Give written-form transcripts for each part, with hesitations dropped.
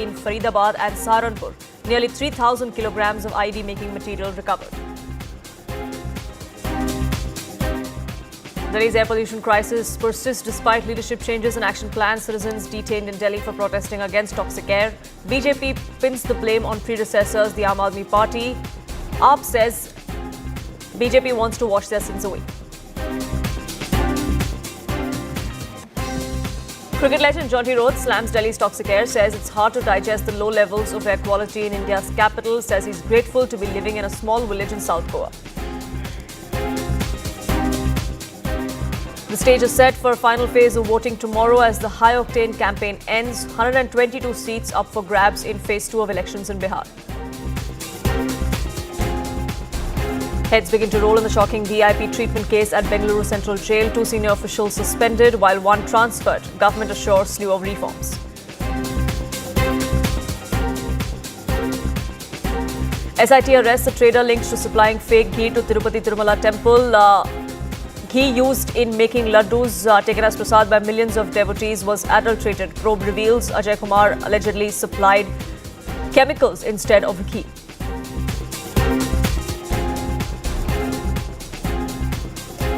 in Faridabad and Saharanpur. Nearly 3,000 kilograms of ID-making material recovered. Delhi's air pollution crisis persists despite leadership changes and action plans. Citizens detained in Delhi for protesting against toxic air. BJP pins the blame on predecessors, the Aam Aadmi Party. AAP says BJP wants to wash their sins away. Cricket legend Jonty Rhodes slams Delhi's toxic air, says it's hard to digest the low levels of air quality in India's capital, says he's grateful to be living in a small village in South Goa. The stage is set for a final phase of voting tomorrow as the high-octane campaign ends. 122 seats up for grabs in phase 2 of elections in Bihar. Heads begin to roll in the shocking VIP treatment case at Bengaluru Central Jail. 2 senior officials suspended while 1 transferred. Government assures slew of reforms. SIT arrests a trader linked to supplying fake ghee to Tirupati Tirumala temple. Ghee used in making laddus taken as prasad by millions of devotees was adulterated. Probe reveals Ajay Kumar allegedly supplied chemicals instead of ghee.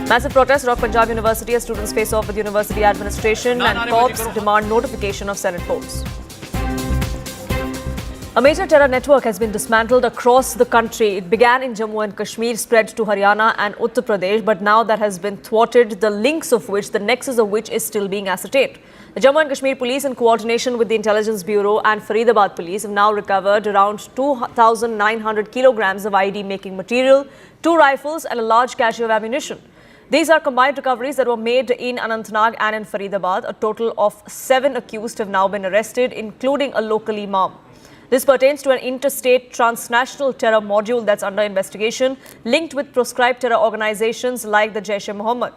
Massive protests rock Panjab University as students face off with university administration and corps demand notification of Senate polls. A major terror network has been dismantled across the country. It began in Jammu and Kashmir, spread to Haryana and Uttar Pradesh, but now that has been thwarted, the links of which, the nexus of which is still being ascertained. The Jammu and Kashmir police, in coordination with the Intelligence Bureau and Faridabad police, have now recovered around 2,900 kilograms of ID-making material, 2 rifles and a large cache of ammunition. These are combined recoveries that were made in Anantnag and in Faridabad. A total of 7 accused have now been arrested, including a local imam. This pertains to an interstate transnational terror module that's under investigation, linked with proscribed terror organizations like the Jaish-e-Mohammed.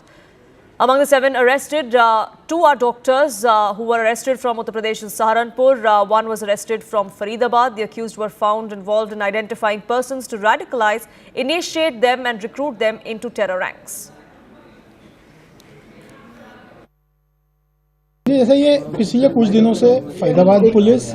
Among the 7 arrested, 2 are doctors who were arrested from Uttar Pradesh's Saharanpur. 1 was arrested from Faridabad. The accused were found involved in identifying persons to radicalize, initiate them and recruit them into terror ranks. जैसे ये पिछले कुछ दिनों से Faridabad police,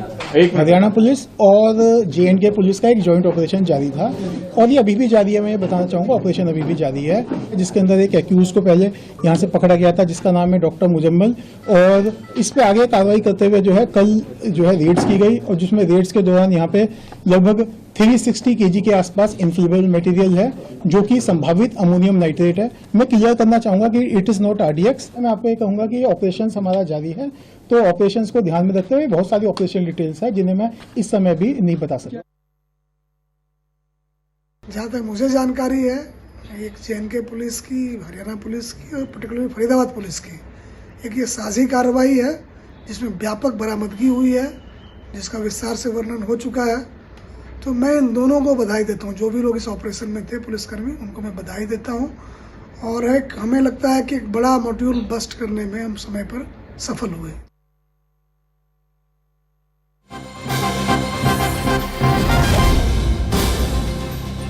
Haryana police और J&K police का एक joint operation जारी था और ये अभी भी जारी है। मैं बताना चाहूँगा ऑपरेशन अभी भी जारी है, जिसके अंदर एक एक्यूज को पहले यहाँ से पकड़ा गया था जिसका नाम है डॉक्टर मुजम्मल, और इस पे आगे कार्रवाई करते हुए जो है कल जो है रेड्स की गई और जिसमें रेड्स के दौरान यहाँ पे लगभग 360 kg के आसपास इन्फ्लेमेबल मटेरियल है जो कि संभावित अमोनियम नाइट्रेट है। मैं क्लियर करना चाहूंगा कि इट इज नॉट RDX। मैं आपको ये कहूंगा कि ऑपरेशन हमारा जारी है, तो ऑपरेशंस को ध्यान में रखते हुए बहुत सारी ऑपरेशन डिटेल्स है जिन्हें मैं इस समय भी नहीं बता सकता। जहाँ तक मुझे जानकारी है, एक J&K पुलिस की, हरियाणा पुलिस की और पर्टिकुलरली फरीदाबाद पुलिस की एक ये साझी कार्रवाई है जिसमें व्यापक बरामदगी हुई है, जिसका विस्तार से वर्णन हो चुका है। तो मैं इन दोनों को बधाई देता हूँ, जो भी लोग इस ऑपरेशन में थे पुलिसकर्मी, उनको मैं बधाई देता हूँ। और एक हमें लगता है कि एक बड़ा मॉड्यूल बस्ट करने में हम समय पर सफल हुए।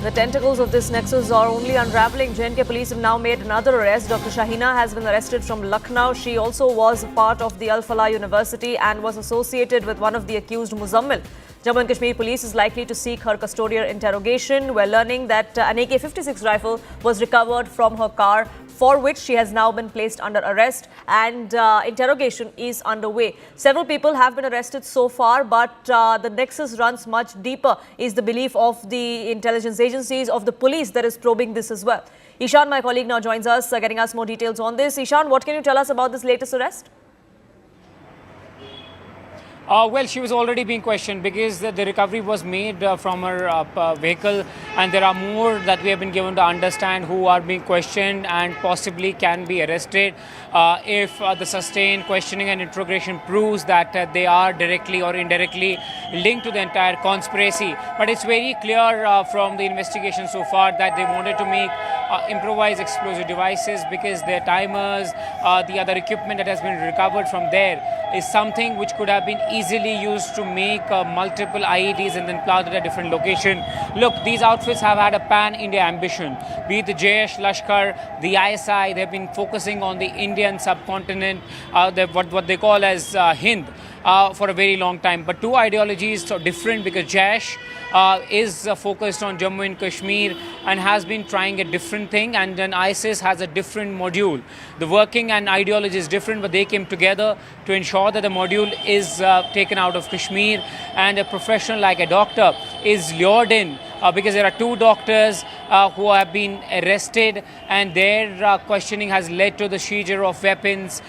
The tentacles of this nexus are only unraveling. J&K police have now made another arrest. Dr. Shahina has been arrested from Lucknow. She also was a part of the Al Falah University and was associated with one of the accused, Muzammil. Jammu and Kashmir police is likely to seek her custodial interrogation. We're learning that an AK-56 rifle was recovered from her car, for which she has now been placed under arrest, and interrogation is underway. Several people have been arrested so far, but the nexus runs much deeper, is the belief of the intelligence agencies, of the police that is probing this as well. Ishan, my colleague, now joins us, getting us more details on this. Ishan, what can you tell us about this latest arrest? Well, she was already being questioned because the recovery was made from her vehicle, and there are more that we have been given to understand who are being questioned and possibly can be arrested if the sustained questioning and interrogation proves that they are directly or indirectly linked to the entire conspiracy. But it's very clear from the investigation so far that they wanted to make improvised explosive devices because their timers, the other equipment that has been recovered from there is something which could have been easily used to make multiple IEDs and then planted at different locations. Look, these outfits have had a pan-India ambition. Be it the Jaish, Lashkar, the ISI, they've been focusing on the Indian subcontinent, what they call as Hind. for a very long time. But two ideologies are different because Jaish is focused on Jammu and Kashmir and has been trying a different thing, and then ISIS has a different module. The working and ideology is different, but they came together to ensure that the module is taken out of Kashmir, and a professional like a doctor is lured in because there are two doctors who have been arrested, and their questioning has led to the seizure of weapons,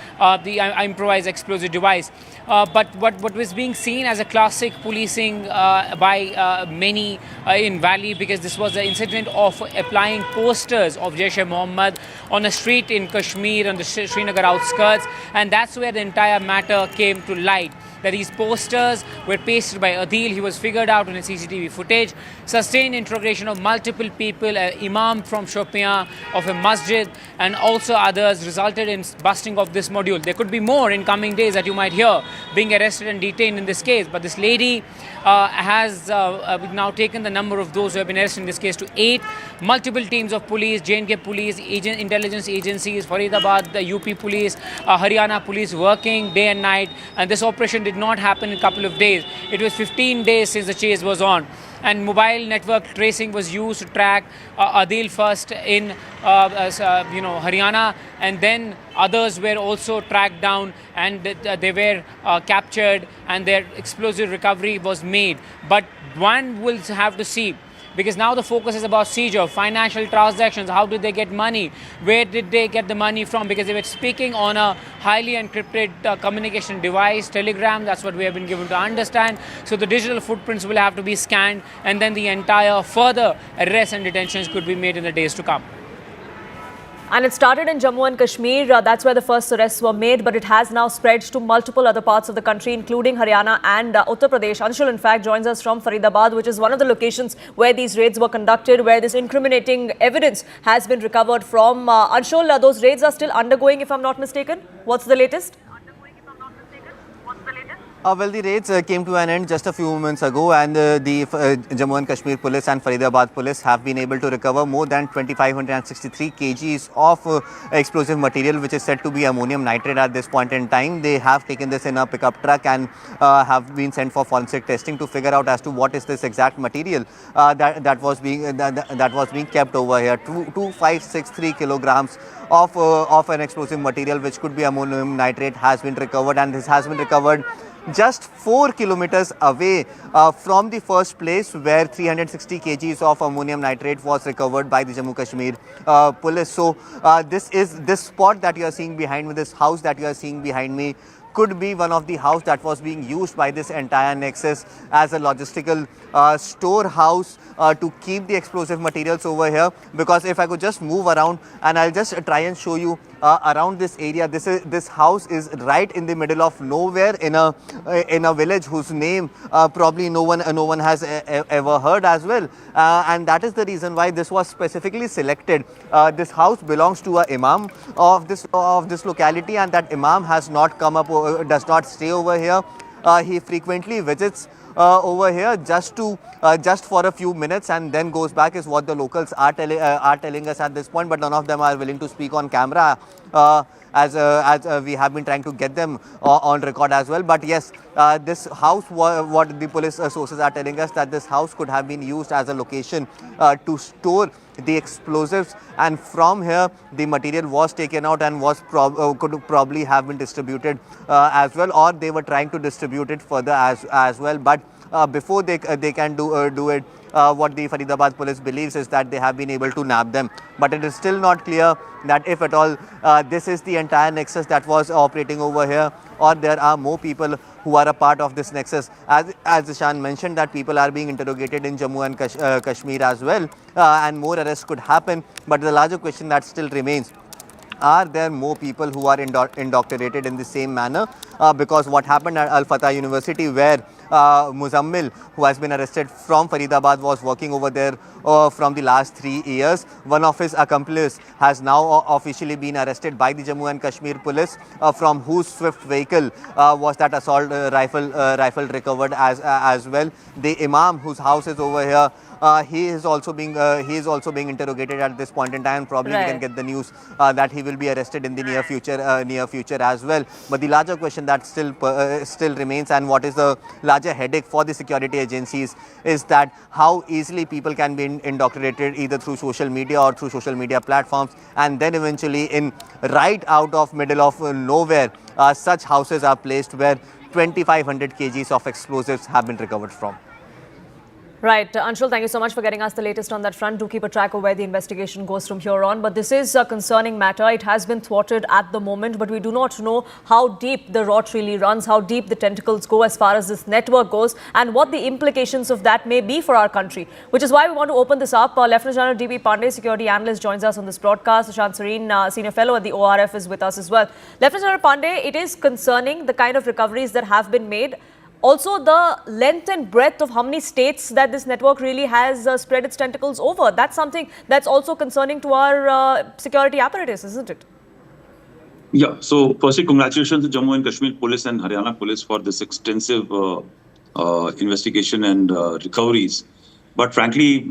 the improvised explosive device. But what was being seen as a classic policing by many in Valley, because this was the incident of applying posters of Jaish-e-Mohammed on a street in Kashmir, on the Srinagar outskirts, and that's where the entire matter came to light. That these posters were pasted by Adil. He was figured out in a CCTV footage. Sustained interrogation of multiple people, imam from Shopian, of a masjid, and also others resulted in busting of this module. There could be more in coming days that you might hear being arrested and detained in this case. But this lady has now taken the number of those who have been arrested in this case to 8. Multiple teams of police, J&K police, intelligence agencies, Faridabad, the UP police, Haryana police working day and night. And this operation did not happen in a couple of days. It was 15 days since the chase was on. And mobile network tracing was used to track Adil first in Haryana, and then others were also tracked down, and they were captured, and their explosive recovery was made. But one will have to see, because now the focus is about seizure, financial transactions. How did they get money? Where did they get the money from? Because they were speaking on a highly encrypted communication device, Telegram. That's what we have been given to understand. So the digital footprints will have to be scanned, and then the entire further arrests and detentions could be made in the days to come. And it started in Jammu and Kashmir. That's where the first arrests were made, but it has now spread to multiple other parts of the country, including Haryana and Uttar Pradesh. Anshul, in fact, joins us from Faridabad, which is one of the locations where these raids were conducted, where this incriminating evidence has been recovered from. Anshul, those raids are still undergoing, if I'm not mistaken. What's the latest? Well, the raids came to an end just a few moments ago, and the Jammu and Kashmir police and Faridabad police have been able to recover more than 2,563 kgs of explosive material, which is said to be ammonium nitrate at this point in time. They have taken this in a pickup truck and have been sent for forensic testing to figure out as to what is this exact material that was being kept over here. 2,563 kilograms of an explosive material, which could be ammonium nitrate, has been recovered, and this has been recovered just 4 kilometers away from the first place where 360 kgs of ammonium nitrate was recovered by the Jammu Kashmir police. So this spot that you are seeing behind me, this house that you are seeing behind me, could be one of the house that was being used by this entire nexus as a logistical storehouse to keep the explosive materials over here. Because if I could just move around and I'll just try and show you around this area, this house is right in the middle of nowhere in a village whose name probably no one has ever heard as well, and that is the reason why this was specifically selected. This house belongs to a imam of this locality, and that imam has not come up, does not stay over here. He frequently visits over here just for a few minutes and then goes back, is what the locals are telling us at this point, but none of them are willing to speak on camera, as we have been trying to get them on record as well. But yes, this house, what the police sources are telling us, that this house could have been used as a location to store the explosives, and from here the material was taken out and was could probably have been distributed as well, or they were trying to distribute it further as well. But before they can do it, what the Faridabad police believes is that they have been able to nab them. But it is still not clear that if at all this is the entire nexus that was operating over here, or there are more people who are a part of this nexus. As Ishan mentioned, that people are being interrogated in Jammu and Kashmir as well, and more arrests could happen. But the larger question that still remains, are there more people who are indoctrinated in the same manner? Because what happened at Al Fatah University, where Muzammil, who has been arrested from Faridabad, was working over there from the last 3 years. One of his accomplices has now officially been arrested by the Jammu and Kashmir police, from whose swift vehicle was that assault rifle recovered as well. The Imam, whose house is over here, he is also being interrogated at this point in time. Probably we can get the news that he will be arrested in the near future as well. But the larger question that still remains, and what is the larger headache for the security agencies, is that how easily people can be indoctrinated either through social media or through social media platforms, and then eventually in right out of middle of nowhere, such houses are placed where 2,500 kgs of explosives have been recovered from. Right. Anshul, thank you so much for getting us the latest on that front. Do keep a track of where the investigation goes from here on. But this is a concerning matter. It has been thwarted at the moment, but we do not know how deep the rot really runs, how deep the tentacles go as far as this network goes, and what the implications of that may be for our country. Which is why we want to open this up. Lieutenant General D.B. Pandey, security analyst, joins us on this broadcast. Sushant Sareen, senior fellow at the ORF, is with us as well. Lieutenant General Pandey, it is concerning the kind of recoveries that have been made. Also, the length and breadth of how many states that this network really has spread its tentacles over. That's something that's also concerning to our security apparatus, isn't it? Yeah. So, firstly, congratulations to Jammu and Kashmir Police and Haryana Police for this extensive investigation and recoveries. But frankly,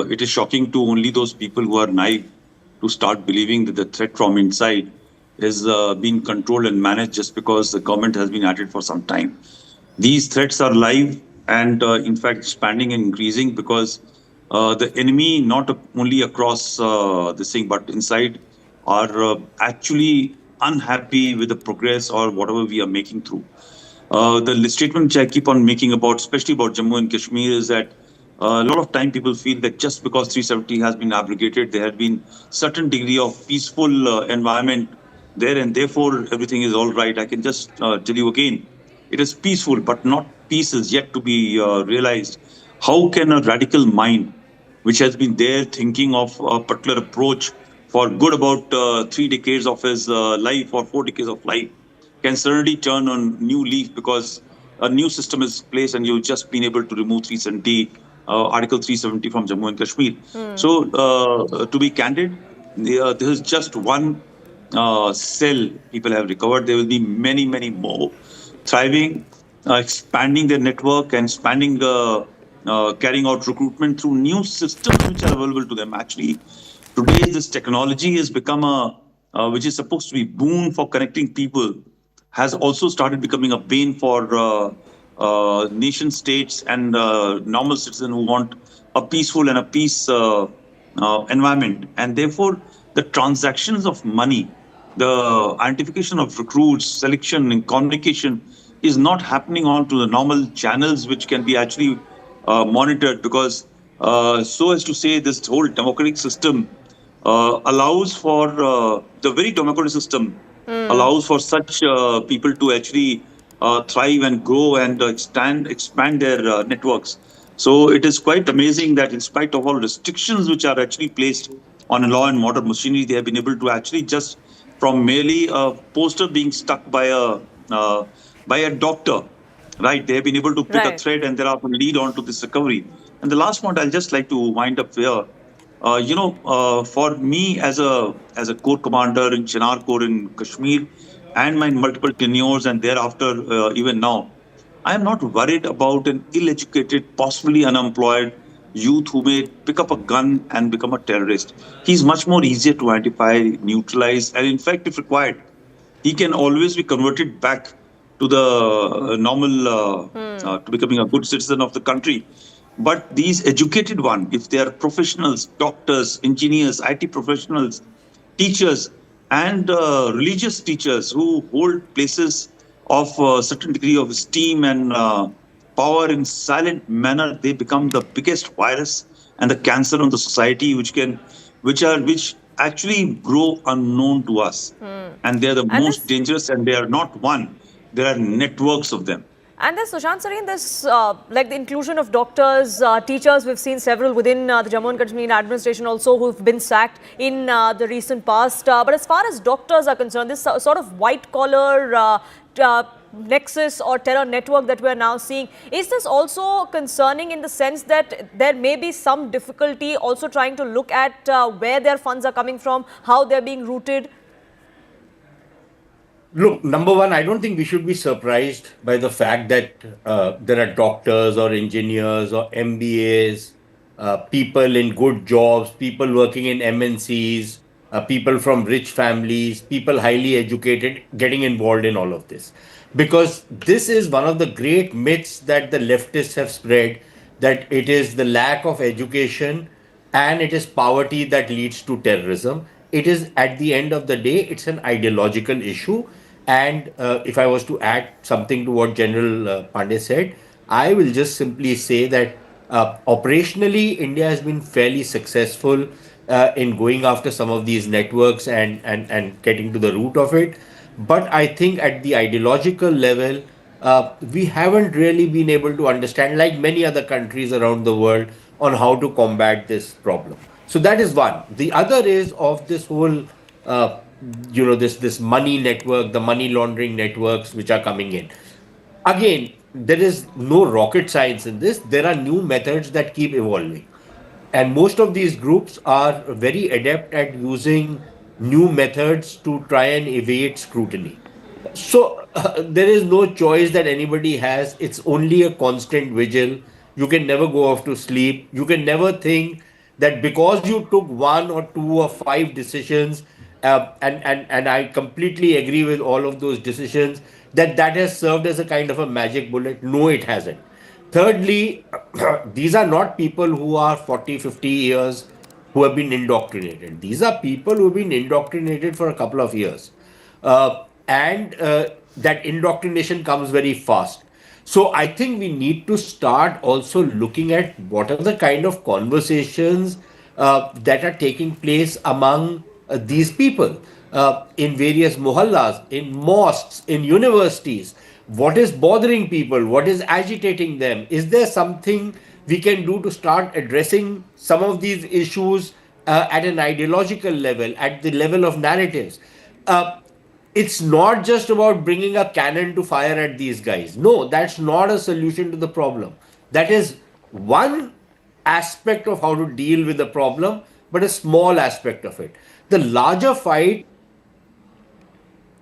it is shocking to only those people who are naive to start believing that the threat from inside is being controlled and managed just because the government has been at it for some time. These threats are live and, in fact, expanding and increasing because the enemy, not only across this thing, but inside, are actually unhappy with the progress or whatever we are making through. The statement which I keep on making about, especially about Jammu and Kashmir, is that a lot of time people feel that just because 370 has been abrogated, there had been certain degree of peaceful environment there, and therefore everything is all right. I can just tell you again, it is peaceful, but not peace is yet to be realized. How can a radical mind, which has been there thinking of a particular approach for good about 3 decades of his life or 4 decades of life, can suddenly turn on new leaf because a new system is placed and you've just been able to remove 370, Article 370 from Jammu and Kashmir. So, to be candid, this is just one cell people have recovered. There will be many, many more thriving, expanding their network and expanding, carrying out recruitment through new systems which are available to them. Actually, today this technology has become which is supposed to be boon for connecting people, has also started becoming a bane for nation states and normal citizens who want a peaceful and a peace environment. And therefore, the transactions of money, the identification of recruits, selection and communication is not happening on to the normal channels which can be actually monitored, because so as to say this whole democratic system allows for the very democratic system allows for such people to actually thrive and grow and expand their networks. So it is quite amazing that in spite of all restrictions which are actually placed on law and order machinery, they have been able to actually just from merely a poster being stuck by a doctor, right? They have been able to pick a thread and thereafter lead on to this recovery. And the last point I'll just like to wind up here. For me as a corps commander in Chinar Corps in Kashmir and my multiple tenures and thereafter even now, I am not worried about an ill-educated, possibly unemployed youth who may pick up a gun and become a terrorist. He's much more easier to identify, neutralize, and in fact, if required, he can always be converted back to the normal, to becoming a good citizen of the country. But these educated ones, if they are professionals, doctors, engineers, IT professionals, teachers, and religious teachers who hold places of a certain degree of esteem and power in silent manner, they become the biggest virus and the cancer on the society, which actually grow unknown to us. And they are the most dangerous, and they are not one. There are networks of them. And there's, Sushant Sareen, this like the inclusion of doctors, teachers. We've seen several within the Jammu and Kashmir administration also who've been sacked in the recent past. But as far as doctors are concerned, this sort of white collar nexus or terror network that we are now seeing, is this also concerning in the sense that there may be some difficulty also trying to look at where their funds are coming from, how they're being routed? Look, number one, I don't think we should be surprised by the fact that there are doctors or engineers or MBAs, people in good jobs, people working in MNCs, people from rich families, people highly educated getting involved in all of this. Because this is one of the great myths that the leftists have spread, that it is the lack of education and it is poverty that leads to terrorism. It is, at the end of the day, it's an ideological issue. And if I was to add something to what General Pandey said, I will just simply say that operationally, India has been fairly successful in going after some of these networks and getting to the root of it. But I think at the ideological level, we haven't really been able to understand, like many other countries around the world, on how to combat this problem. So that is one. The other is of this whole, this money network, the money laundering networks which are coming in. Again, there is no rocket science in this. There are new methods that keep evolving. And most of these groups are very adept at using new methods to try and evade scrutiny. So there is no choice that anybody has. It's only a constant vigil. You can never go off to sleep. You can never think that because you took one or two or five decisions, and I completely agree with all of those decisions, that has served as a kind of a magic bullet. No, it hasn't. Thirdly, these are not people who are 40, 50 years who have been indoctrinated. These are people who have been indoctrinated for a couple of years. And that indoctrination comes very fast. So I think we need to start also looking at what are the kind of conversations that are taking place among these people in various mohallas, in mosques, in universities. What is bothering people? What is agitating them? Is there something we can do to start addressing some of these issues at an ideological level, at the level of narratives? It's not just about bringing a cannon to fire at these guys. No, that's not a solution to the problem. That is one aspect of how to deal with the problem, but a small aspect of it. The larger fight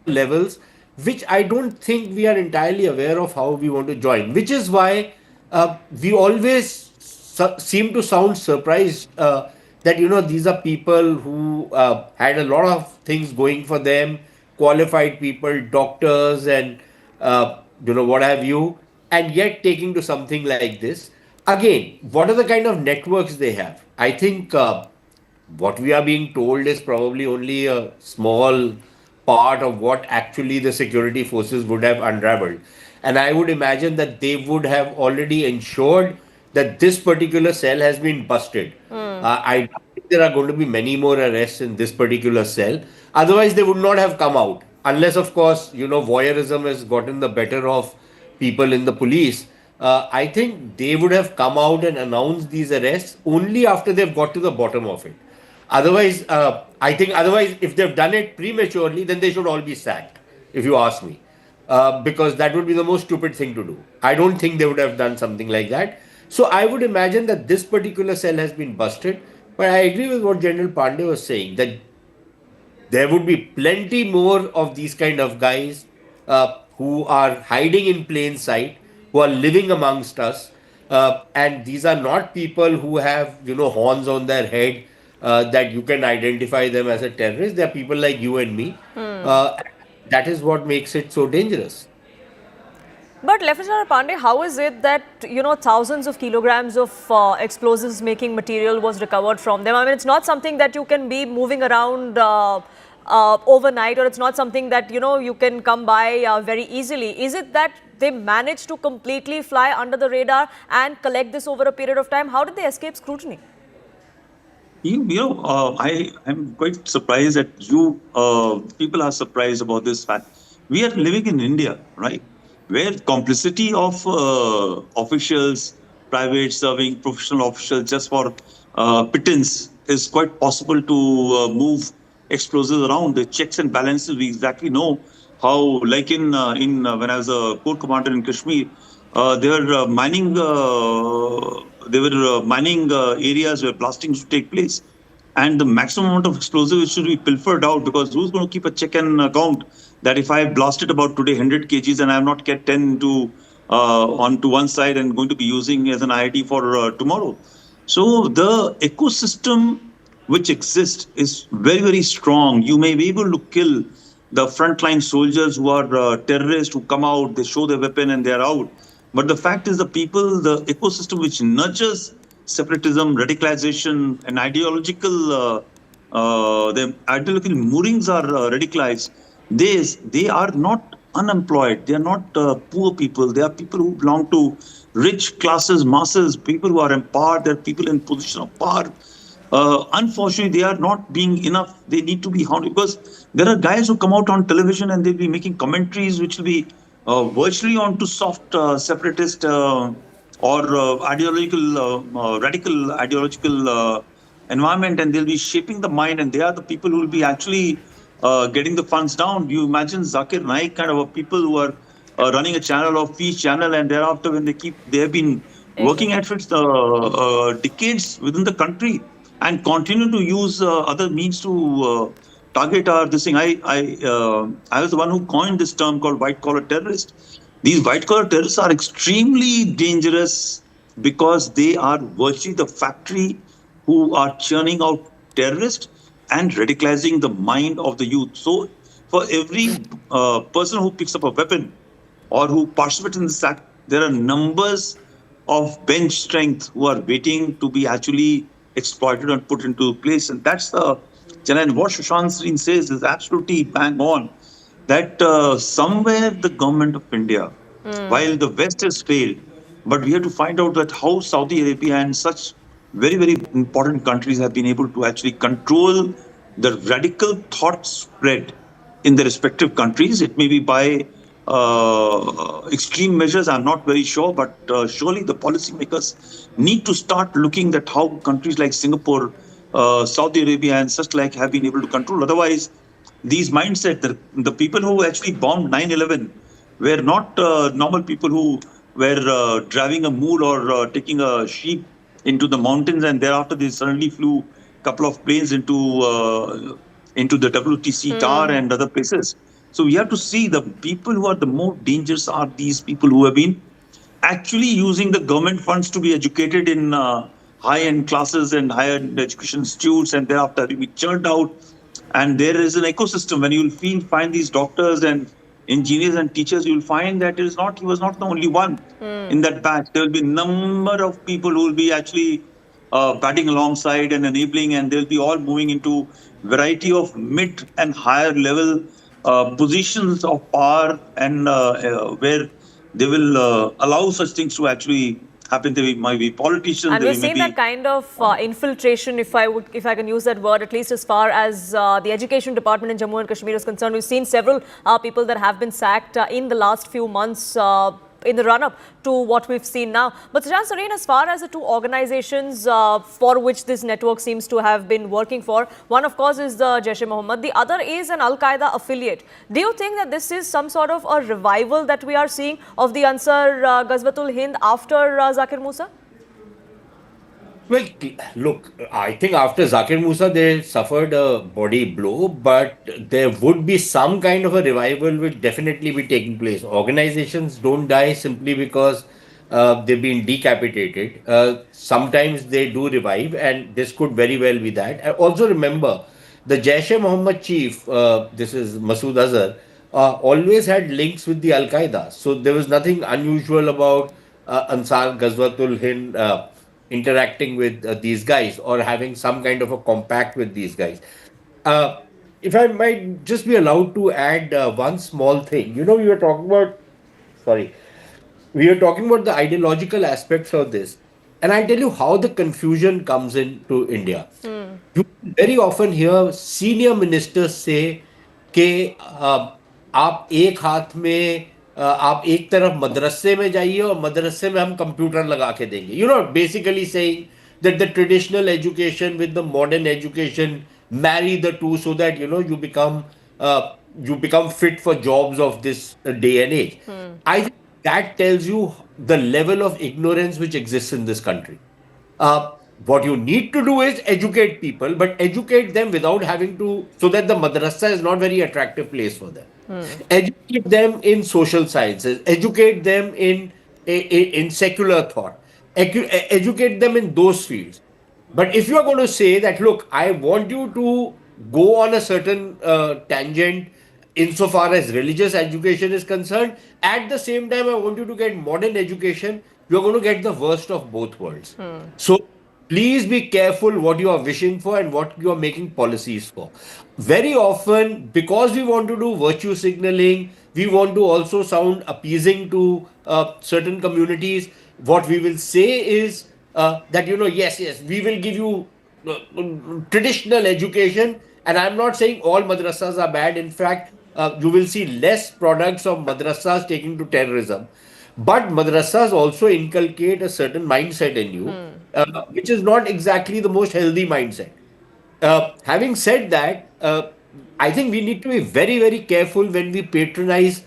levels, which I don't think we are entirely aware of how we want to join, which is why we always seem to sound surprised that, these are people who had a lot of things going for them, qualified people, doctors, and what have you, and yet taking to something like this. Again, what are the kind of networks they have? I think what we are being told is probably only a small part of what actually the security forces would have unraveled. And I would imagine that they would have already ensured that this particular cell has been busted. I think there are going to be many more arrests in this particular cell. Otherwise, they would not have come out. Unless, of course, voyeurism has gotten the better of people in the police. I think they would have come out and announced these arrests only after they've got to the bottom of it. Otherwise, otherwise, if they've done it prematurely, then they should all be sacked, if you ask me. Because that would be the most stupid thing to do. I don't think they would have done something like that. So I would imagine that this particular cell has been busted. But I agree with what General Pandey was saying, that there would be plenty more of these kind of guys who are hiding in plain sight, who are living amongst us. And these are not people who have, horns on their head that you can identify them as a terrorist. They are people like you and me. That is what makes it so dangerous. But Lieutenant Pandey, how is it that, thousands of kilograms of explosives making material was recovered from them? I mean, it's not something that you can be moving around overnight, or it's not something that, you can come by very easily. Is it that they managed to completely fly under the radar and collect this over a period of time? How did they escape scrutiny? I am quite surprised that people are surprised about this fact. We are living in India, right, where complicity of officials, private serving professional officials just for pittance is quite possible to move explosives around. The checks and balances, we exactly know how, like in when I was a corps commander in Kashmir, they were mining areas where blasting should take place, and the maximum amount of explosives should be pilfered out, because who's going to keep a check and count that if I blasted about today 100 kgs and I have not kept 10 to onto one side and going to be using as an IIT for tomorrow. So the ecosystem which exists is very, very strong. You may be able to kill the frontline soldiers who are terrorists who come out, they show their weapon and they are out. But the fact is, the people, the ecosystem which nurtures separatism, radicalization, and the ideological moorings are radicalized. They are not unemployed. They are not poor people. They are people who belong to rich classes, masses, people who are empowered. They are people in position of power. Unfortunately, they are not being enough. They need to be hounded, because there are guys who come out on television and they'll be making commentaries which will be virtually onto soft separatist or radical ideological environment, and they'll be shaping the mind, and they are the people who will be actually getting the funds down. You imagine Zakir Naik kind of a people who are running a channel of Peace Channel, and thereafter when they have been working at it decades within the country and continue to use other means to target our this thing. I was the one who coined this term called white collar terrorist. These white collar terrorists are extremely dangerous because they are virtually the factory who are churning out terrorists and radicalizing the mind of the youth. So for every person who picks up a weapon or who participates in this act, there are numbers of bench strength who are waiting to be actually exploited and put into place. And that's the challenge. What Sushant Singh says is absolutely bang on, that somewhere the government of India, while the West has failed, but we have to find out that how Saudi Arabia and such very, very important countries have been able to actually control the radical thought spread in the respective countries. It may be by extreme measures, I'm not very sure, but surely the policymakers need to start looking at how countries like Singapore, Saudi Arabia and such like have been able to control. Otherwise, these mindset, the people who actually bombed 9/11 were not normal people who were driving a mule or taking a sheep into the mountains, and thereafter they suddenly flew a couple of planes into the WTC Tower and other places. So we have to see the people who are the more dangerous are these people who have been actually using the government funds to be educated in high-end classes and higher education institutes, and thereafter will be churned out. And there is an ecosystem. When you will find these doctors and engineers and teachers, you will find that he was not the only one in that batch. There will be a number of people who will be actually batting alongside and enabling, and they'll be all moving into variety of mid and higher level positions of power, and where they will allow such things to actually happen. They might be politicians. And we're seeing that kind of infiltration, if I can use that word, at least as far as the education department in Jammu and Kashmir is concerned. We've seen several people that have been sacked in the last few months in the run-up to what we've seen now. But Sushant Sareen, as far as the two organizations for which this network seems to have been working for, one of course is the Jaish-e-Mohammed, the other is an Al-Qaeda affiliate. Do you think that this is some sort of a revival that we are seeing of the Ansar Gajwat-e-Ul Hind after Zakir Musa? Well, look, I think after Zakir Musa, they suffered a body blow, but there would be some kind of a revival will definitely be taking place. Organizations don't die simply because they've been decapitated. Sometimes they do revive, and this could very well be that. And also remember, the Jaish-e-Mohammed chief, this is Masood Azhar, always had links with the Al-Qaeda. So there was nothing unusual about Ansar Gazwatul Hind interacting with these guys or having some kind of a compact with these guys. If I might just be allowed to add one small thing, we were talking about the ideological aspects of this, and I'll tell you how the confusion comes into India. You very often hear senior ministers say कि आप एक हाथ में आप एक तरफ मदरसे में जाइए और मदरसे में हम कंप्यूटर लगा के देंगे. Basically saying that the traditional education with the modern education marry the two so that you become you become fit for jobs of this day and age. I think that tells you the level of ignorance which exists in this country. Uh, what you need to do is educate people, but educate them without having to, so that the madrasa is not very attractive place for them. Educate them in social sciences, educate them in secular thought, educate them in those fields. But if you are going to say that, look, I want you to go on a certain tangent insofar as religious education is concerned, at the same time, I want you to get modern education, you're going to get the worst of both worlds. So please be careful what you are wishing for and what you are making policies for. Very often, because we want to do virtue signaling, we want to also sound appeasing to certain communities. What we will say is that, yes, we will give you traditional education. And I'm not saying all madrasas are bad. In fact, you will see less products of madrasas taking to terrorism. But madrasas also inculcate a certain mindset in you, which is not exactly the most healthy mindset. Having said that, I think we need to be very, very careful when we patronize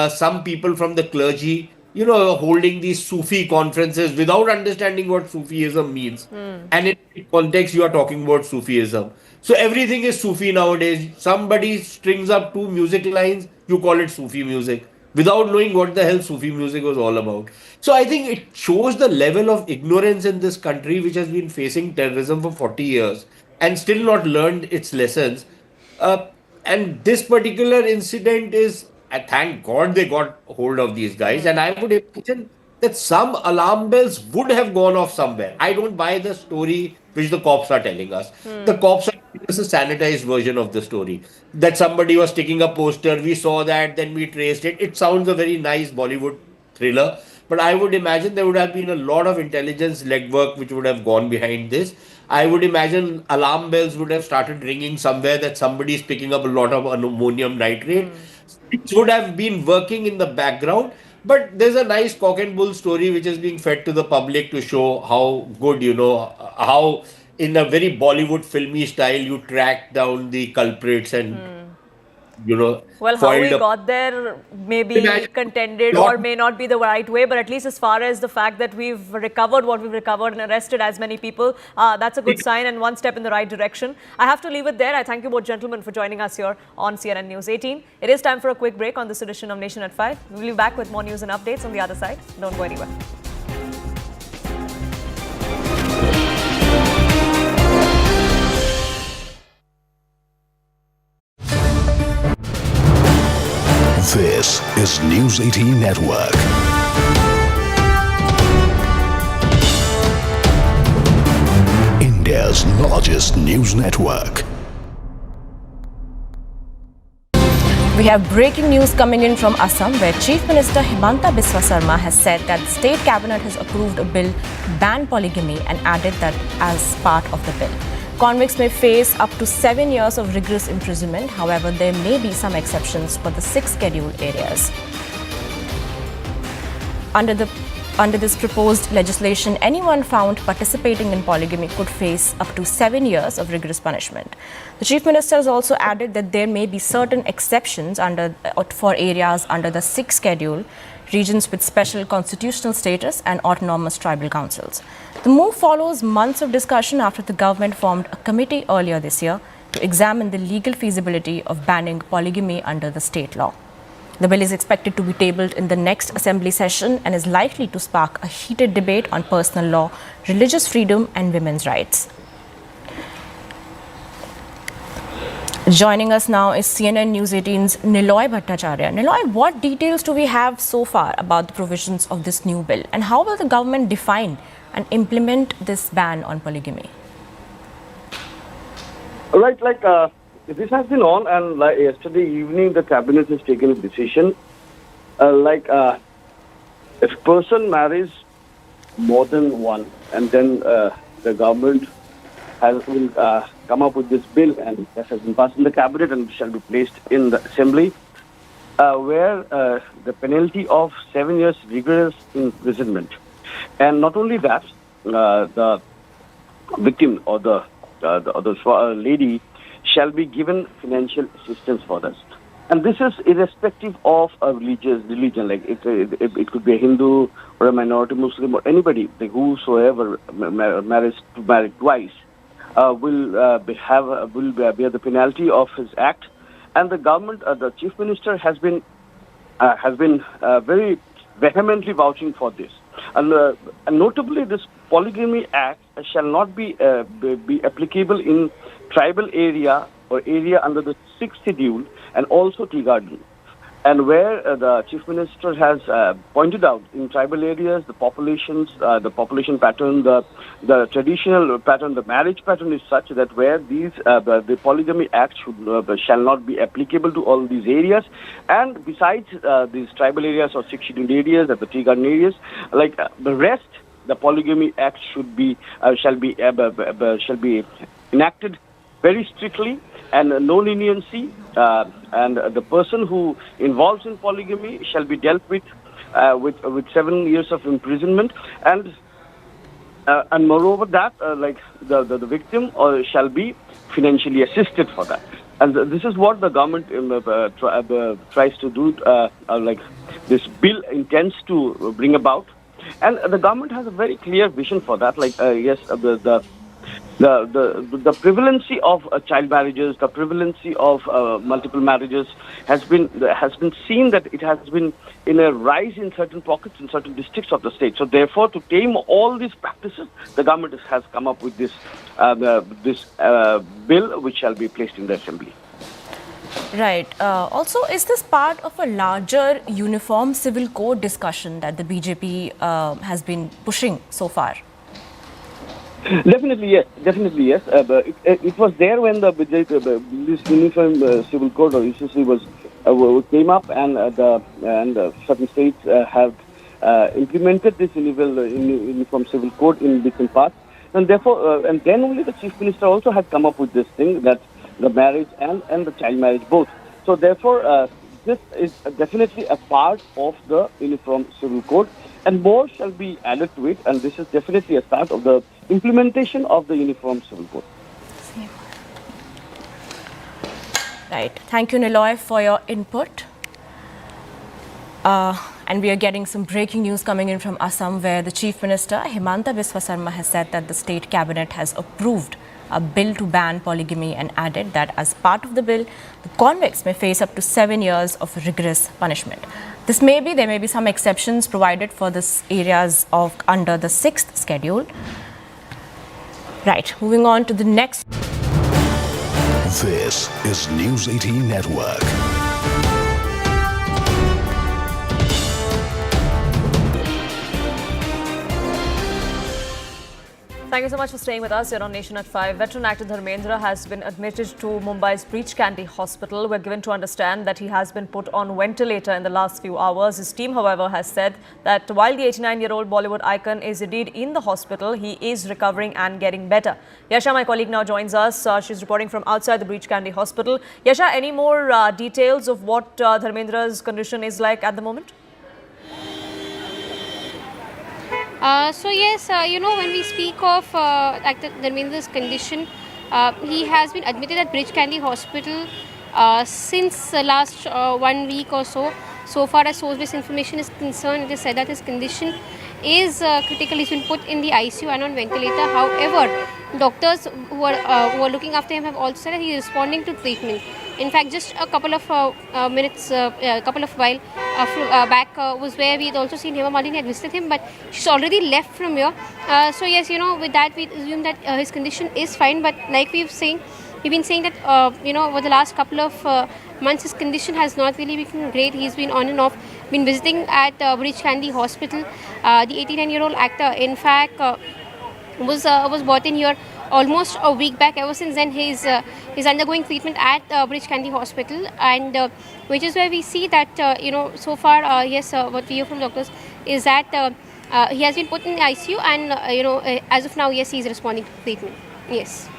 some people from the clergy, holding these Sufi conferences without understanding what Sufism means. And in context, you are talking about Sufism. So everything is Sufi nowadays. Somebody strings up two music lines, you call it Sufi music, without knowing what the hell Sufi music was all about. So I think it shows the level of ignorance in this country, which has been facing terrorism for 40 years and still not learned its lessons. And this particular incident is, I thank God they got hold of these guys. And I would imagine that some alarm bells would have gone off somewhere. I don't buy the story which the cops are telling us. The cops are giving us a sanitized version of the story. That somebody was sticking a poster, we saw that, then we traced it. It sounds a very nice Bollywood thriller. But I would imagine there would have been a lot of intelligence legwork which would have gone behind this. I would imagine alarm bells would have started ringing somewhere that somebody is picking up a lot of ammonium nitrate. It would have been working in the background. But there's a nice cock and bull story which is being fed to the public to show how good, how in a very Bollywood filmy style you track down the culprits and, Well, how we got there may be contended or may not be the right way, but at least as far as the fact that we've recovered what we've recovered and arrested as many people, that's a good sign and one step in the right direction. I have to leave it there. I thank you both gentlemen for joining us here on CNN News 18. It is time for a quick break on this edition of Nation at 5. We'll be back with more news and updates on the other side. Don't go anywhere. This is News 18 Network. India's largest news network. We have breaking news coming in from Assam, where Chief Minister Himanta Biswa Sarma has said that the state cabinet has approved a bill to ban polygamy and added that as part of the bill. Convicts may face up to 7 years of rigorous imprisonment. However, there may be some exceptions for the 6 scheduled areas. Under this proposed legislation, anyone found participating in polygamy could face up to 7 years of rigorous punishment. The Chief Minister has also added that there may be certain exceptions for areas under the 6th schedule, regions with special constitutional status and autonomous tribal councils. The move follows months of discussion after the government formed a committee earlier this year to examine the legal feasibility of banning polygamy under the state law. The bill is expected to be tabled in the next assembly session and is likely to spark a heated debate on personal law, religious freedom and women's rights. Joining us now is CNN News 18's Niloy Bhattacharya. Niloy, what details do we have so far about the provisions of this new bill, and how will the government define and implement this ban on polygamy? Right, this has been on, and yesterday evening the cabinet has taken a decision. If a person marries more than one, and then the government will come up with this bill, and that has been passed in the cabinet and shall be placed in the assembly, where the penalty of 7 years rigorous imprisonment. And not only that, the victim or the lady shall be given financial assistance for this. And this is irrespective of a religion. Like it could be a Hindu or a minority Muslim or anybody, like whosoever marries twice, will bear the penalty of his act. And the government, the chief minister, has been very vehemently vouching for this. And notably, this polygamy act shall not be applicable in tribal area or area under the 6th schedule and also tea garden. And where the chief minister has pointed out in tribal areas, the population pattern, the traditional pattern, the marriage pattern is such that where the polygamy act shall not be applicable to all these areas. And besides these tribal areas or 6th scheduled areas, the tea garden areas, like the rest, the polygamy act shall be enacted very strictly and no leniency, and the person who involves in polygamy shall be dealt with 7 years of imprisonment, and moreover that like the victim shall be financially assisted for that. And this is what the government tries to do, like this bill intends to bring about. And the government has a very clear vision for that. Like yes, the prevalency of child marriages, the prevalency of multiple marriages has been seen that it has been in a rise in certain pockets in certain districts of the state. So therefore, to tame all these practices, the government has come up with this bill, which shall be placed in the assembly. Right. Also, is this part of a larger uniform civil code discussion that the BJP has been pushing so far? Definitely yes. But it was there when this uniform civil code or UCC came up, and certain states have implemented this uniform civil code in different parts, and therefore and then only the chief minister also had come up with this thing, that the marriage and the child marriage both. So therefore this is definitely a part of the uniform civil code, and more shall be added to it, and this is definitely a start of the implementation of the uniform civil code. Right. Thank you, Niloy, for your input. And we are getting some breaking news coming in from Assam, where the Chief Minister, Himanta Biswa Sarma, has said that the state cabinet has approved a bill to ban polygamy and added that as part of the bill, the convicts may face up to 7 years of rigorous punishment. There may be some exceptions provided for this areas under the 6th schedule. Right, moving on to the next. This is News 18 Network. Thank you so much for staying with us here on Nation at 5. Veteran actor Dharmendra has been admitted to Mumbai's Breach Candy Hospital. We're given to understand that he has been put on ventilator in the last few hours. His team, however, has said that while the 89-year-old Bollywood icon is indeed in the hospital, he is recovering and getting better. Yasha, my colleague, now joins us. She's reporting from outside the Breach Candy Hospital. Yasha, any more details of what Dharmendra's condition is like at the moment? So yes, when we speak of actor Dharmendra's condition, he has been admitted at Breach Candy Hospital since last 1 week or so. So far as source-based information is concerned, it is said that his condition is critical. He's been put in the ICU and on ventilator. However, doctors who are looking after him have also said that he is responding to treatment. In fact, just a couple of minutes, while back was where we had also seen Hema Malini had visited him, but she's already left from here. So yes, with that we assume that his condition is fine. But like we've been saying that over the last couple of months his condition has not really been great. He's been on and off, been visiting at Breach Candy Hospital. The 89-year-old actor, in fact, was brought in here almost a week back. Ever since then, he's undergoing treatment at Breach Candy Hospital, and which is where we see that so far, yes, what we hear from doctors is that he has been put in the ICU, and as of now, yes, he's responding to treatment. Yes.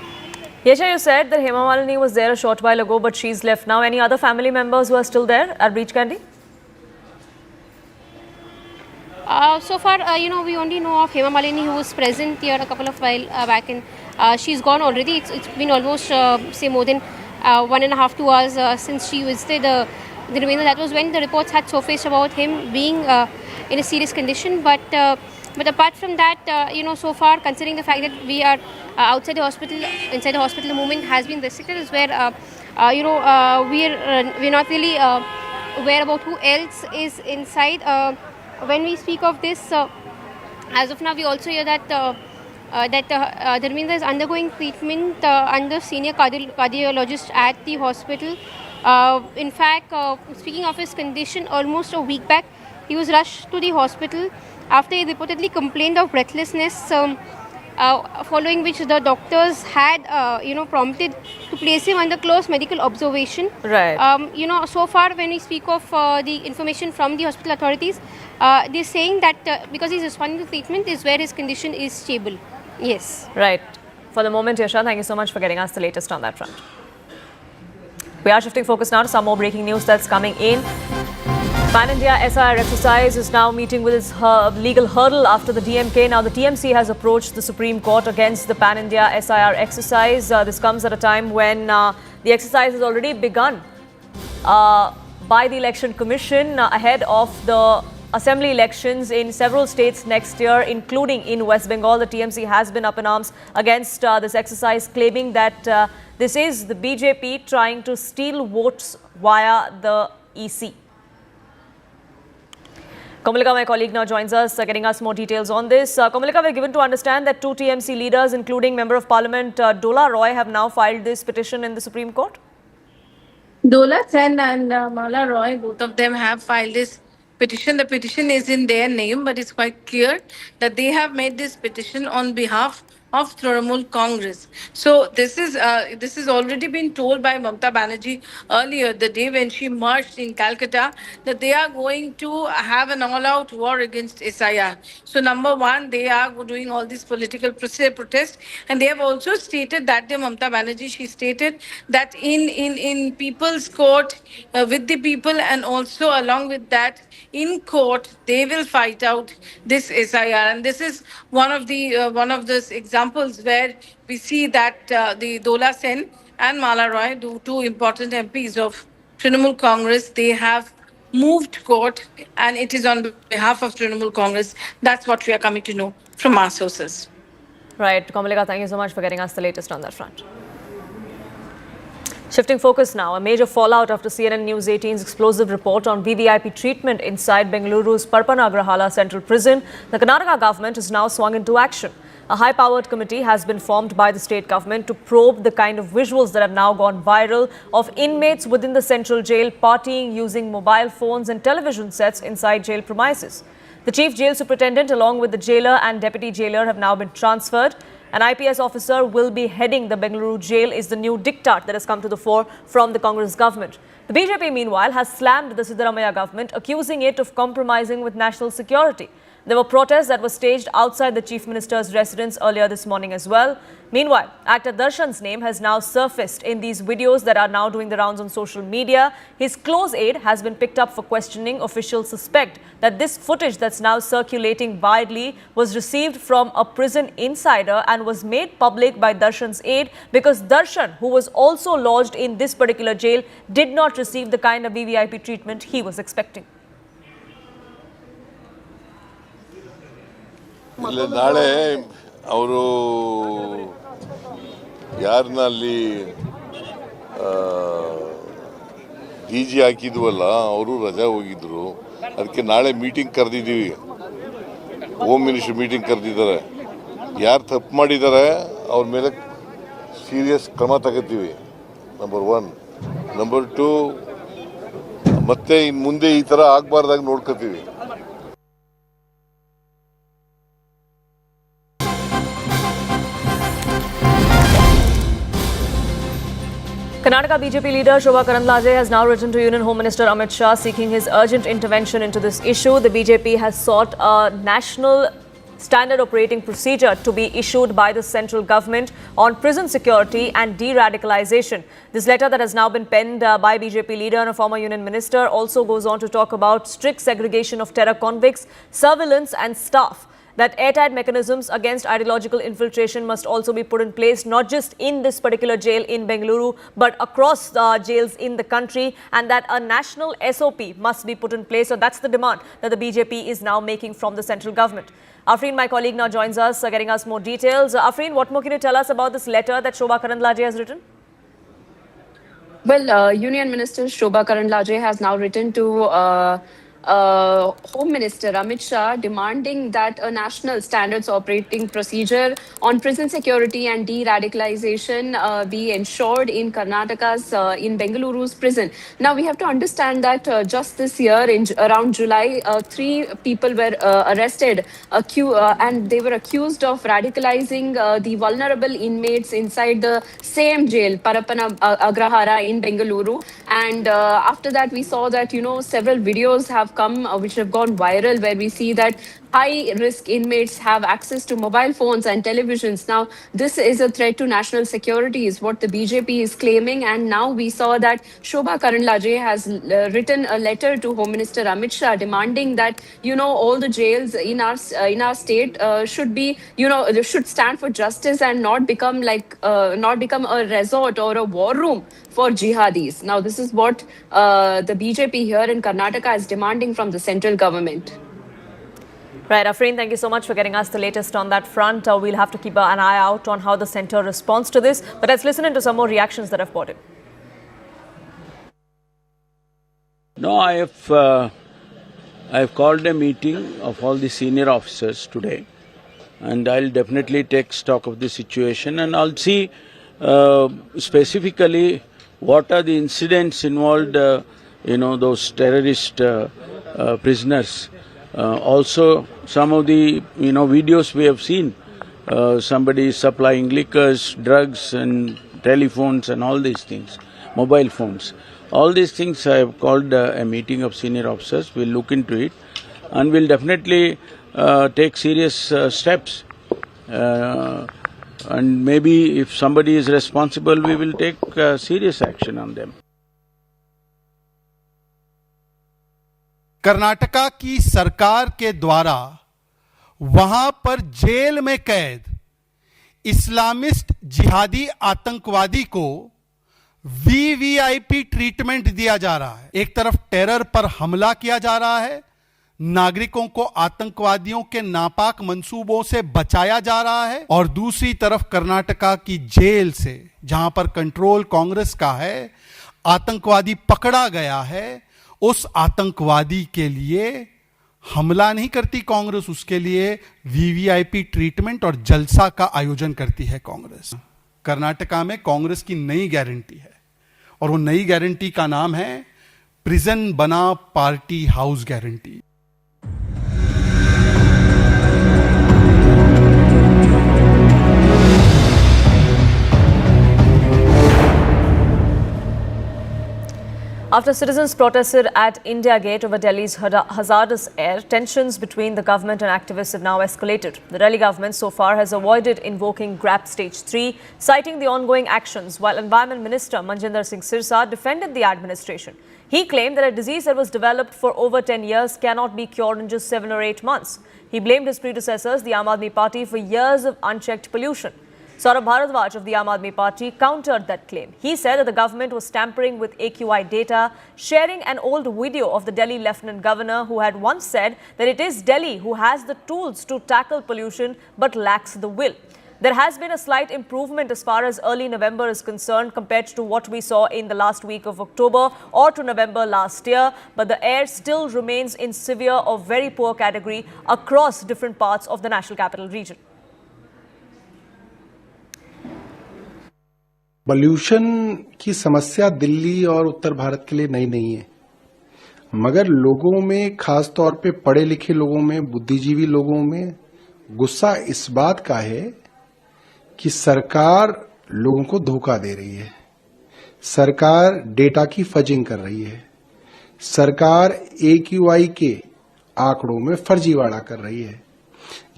Yasha, you said that Hema Malini was there a short while ago, but she's left now. Any other family members who are still there at Breach Candy? So far, we only know of Hema Malini, who was present here a couple of while back, and she's gone already. It's been almost say more than 1.5 2 hours since she visited the remainder. That was when the reports had surfaced about him being in a serious condition. But apart from that, so far, considering the fact that we are outside the hospital, inside the hospital, the movement has been restricted, is where we're not really aware about who else is inside. When we speak of this, as of now, we also hear that Dharmendra is undergoing treatment under senior cardiologist at the hospital. In fact, speaking of his condition, almost a week back, he was rushed to the hospital after he reportedly complained of breathlessness, following which the doctors had, prompted to place him under close medical observation. Right. So far, when we speak of the information from the hospital authorities, they're saying that because he's responding to treatment is where his condition is stable. Yes. Right. For the moment, Yasha, thank you so much for getting us the latest on that front. We are shifting focus now to some more breaking news that's coming in. Pan-India SIR exercise is now meeting with its legal hurdle after the DMK. Now, the TMC has approached the Supreme Court against the Pan-India SIR exercise. This comes at a time when the exercise has already begun by the Election Commission ahead of the assembly elections in several states next year, including in West Bengal. The TMC has been up in arms against this exercise, claiming that this is the BJP trying to steal votes via the EC. Kamalika, my colleague, now joins us, getting us more details on this. Kamalika, we're given to understand that two TMC leaders, including Member of Parliament Dola Roy, have now filed this petition in the Supreme Court. Dola Sen and Mala Roy, both of them have filed this petition. The petition is in their name, but it's quite clear that they have made this petition on behalf of Trinamool Congress. So this is already been told by Mamata Banerjee earlier, the day when she marched in Calcutta, that they are going to have an all-out war against SIR. So number one, they are doing all this political protest, and they have also stated that day, Mamata Banerjee, she stated that in people's court with the people, and also along with that in court, they will fight out this SIR. And this is one of those examples where we see that the Dola Sen and Mala Roy, two important MPs of Trinamool Congress, they have moved court, and it is on behalf of Trinamool Congress. That's what we are coming to know from our sources. Right. Kamalika, thank you so much for getting us the latest on that front. Shifting focus now, a major fallout after CNN News 18's explosive report on VVIP treatment inside Bengaluru's Parpanagrahala Central Prison. The Karnataka government has now swung into action. A high-powered committee has been formed by the state government to probe the kind of visuals that have now gone viral of inmates within the central jail partying using mobile phones and television sets inside jail premises. The chief jail superintendent, along with the jailer and deputy jailer, have now been transferred. An IPS officer will be heading the Bengaluru jail is the new diktat that has come to the fore from the Congress government. The BJP, meanwhile, has slammed the Siddaramaiah government, accusing it of compromising with national security. There were protests that were staged outside the Chief Minister's residence earlier this morning as well. Meanwhile, actor Darshan's name has now surfaced in these videos that are now doing the rounds on social media. His close aide has been picked up for questioning. Officials suspect that this footage that's now circulating widely was received from a prison insider and was made public by Darshan's aide because Darshan, who was also lodged in this particular jail, did not receive the kind of VVIP treatment he was expecting. ಇಲ್ಲ ನಾಳೆ ಅವರು ಯಾರನ್ನ ಅಲ್ಲಿ D G ಹಾಕಿದ್ವಲ್ಲ ಅವರು ರಜಾ ಹೋಗಿದ್ರು. ಅದಕ್ಕೆ ನಾಳೆ ಮೀಟಿಂಗ್ ಕರೆದಿದ್ದೀವಿ. ಹೋಮ್ ಮಿನಿಸ್ಟರ್ ಮೀಟಿಂಗ್ ಕರೆದಿದ್ದಾರೆ. ಯಾರು ತಪ್ಪು ಮಾಡಿದ್ದಾರೆ ಅವ್ರ ಮೇಲೆ ಸೀರಿಯಸ್ ಕ್ರಮ ತಗೋತೀವಿ. ನಂಬರ್ 1. ನಂಬರ್ 2, ಮತ್ತೆ ಇನ್ನು ಮುಂದೆ ಈ ಥರ ಆಗಬಾರ್ದಾಗ ನೋಡ್ಕೋತೀವಿ. Karnataka BJP leader Shobha Karandlaje has now written to Union Home Minister Amit Shah seeking his urgent intervention into this issue. The BJP has sought a national standard operating procedure to be issued by the central government on prison security and de-radicalization. This letter that has now been penned by BJP leader and a former Union Minister also goes on to talk about strict segregation of terror convicts, surveillance and staff, that airtight mechanisms against ideological infiltration must also be put in place, not just in this particular jail in Bengaluru, but across jails in the country, and that a national SOP must be put in place. So that's the demand that the BJP is now making from the central government. Afreen, my colleague, now joins us, getting us more details. Afreen, what more can you tell us about this letter that Shobha Karandlaje has written? Well, Union Minister Shobha Karandlaje has now written to Home Minister Amit Shah demanding that a national standards operating procedure on prison security and de-radicalization be ensured in Karnataka's, in Bengaluru's prison. Now, we have to understand that just this year, around July, 3 people were arrested and they were accused of radicalizing the vulnerable inmates inside the same jail, Parappana Agrahara in Bengaluru. And after that, we saw that, several videos have come which have gone viral, where we see that high-risk inmates have access to mobile phones and televisions. Now, this is a threat to national security, is what the BJP is claiming. And now we saw that Shobha Karandlaje has written a letter to Home Minister Amit Shah demanding that, all the jails in our state should be, should stand for justice and not become a resort or a war room for jihadis. Now, this is what the BJP here in Karnataka is demanding from the central government. Right, Afreen, thank you so much for getting us the latest on that front. We'll have to keep an eye out on how the centre responds to this. But let's listen into some more reactions that have poured in. No, I have called a meeting of all the senior officers today, and I'll definitely take stock of the situation, and I'll see specifically what are the incidents involved, those terrorist prisoners. Also, some of the videos we have seen, somebody supplying liquors, drugs and telephones and all these things, mobile phones. All these things I have called a meeting of senior officers. We'll look into it and we'll definitely take serious steps. And maybe if somebody is responsible, we will take serious action on them. Karnataka की सरकार के द्वारा वहां पर jail में कैद Islamist जिहादी आतंकवादी को वीवीआईपी ट्रीटमेंट दिया जा रहा है। एक तरफ टेरर पर हमला किया जा रहा है, नागरिकों को आतंकवादियों के नापाक मंसूबों से बचाया जा रहा है, और दूसरी तरफ कर्नाटका की जेल से, जहां पर कंट्रोल कांग्रेस का है, आतंकवादी पकड़ा गया है, उस आतंकवादी के लिए हमला नहीं करती कांग्रेस, उसके लिए वीवीआईपी ट्रीटमेंट और जलसा का आयोजन करती है कांग्रेस। कर्नाटका में कांग्रेस की नई गारंटी है, और वो नई गारंटी का नाम है प्रिजन बना party house guarantee. After citizens protested at India Gate over Delhi's hazardous air, tensions between the government and activists have now escalated. The Delhi government so far has avoided invoking GRAP Stage 3, citing the ongoing actions, while Environment Minister Manjinder Singh Sirsa defended the administration. He claimed that a disease that was developed for over 10 years cannot be cured in just 7 or 8 months. He blamed his predecessors, the Aam Aadmi Party, for years of unchecked pollution. Saurabh Bharadwaj of the Aam Aadmi Party countered that claim. He said that the government was tampering with AQI data, sharing an old video of the Delhi Lieutenant Governor who had once said that it is Delhi who has the tools to tackle pollution but lacks the will. There has been a slight improvement as far as early November is concerned compared to what we saw in the last week of October or to November last year, but the air still remains in severe or very poor category across different parts of the National Capital Region. Pollution की समस्या दिल्ली और उत्तर भारत के लिए नई नहीं है, मगर लोगों में, खास तौर पे पढ़े लिखे लोगों में, बुद्धिजीवी लोगों में गुस्सा इस बात का है कि सरकार लोगों को धोखा दे रही है, सरकार डेटा की फजिंग कर रही है, सरकार AQI के आंकड़ों में फर्जीवाड़ा कर रही है।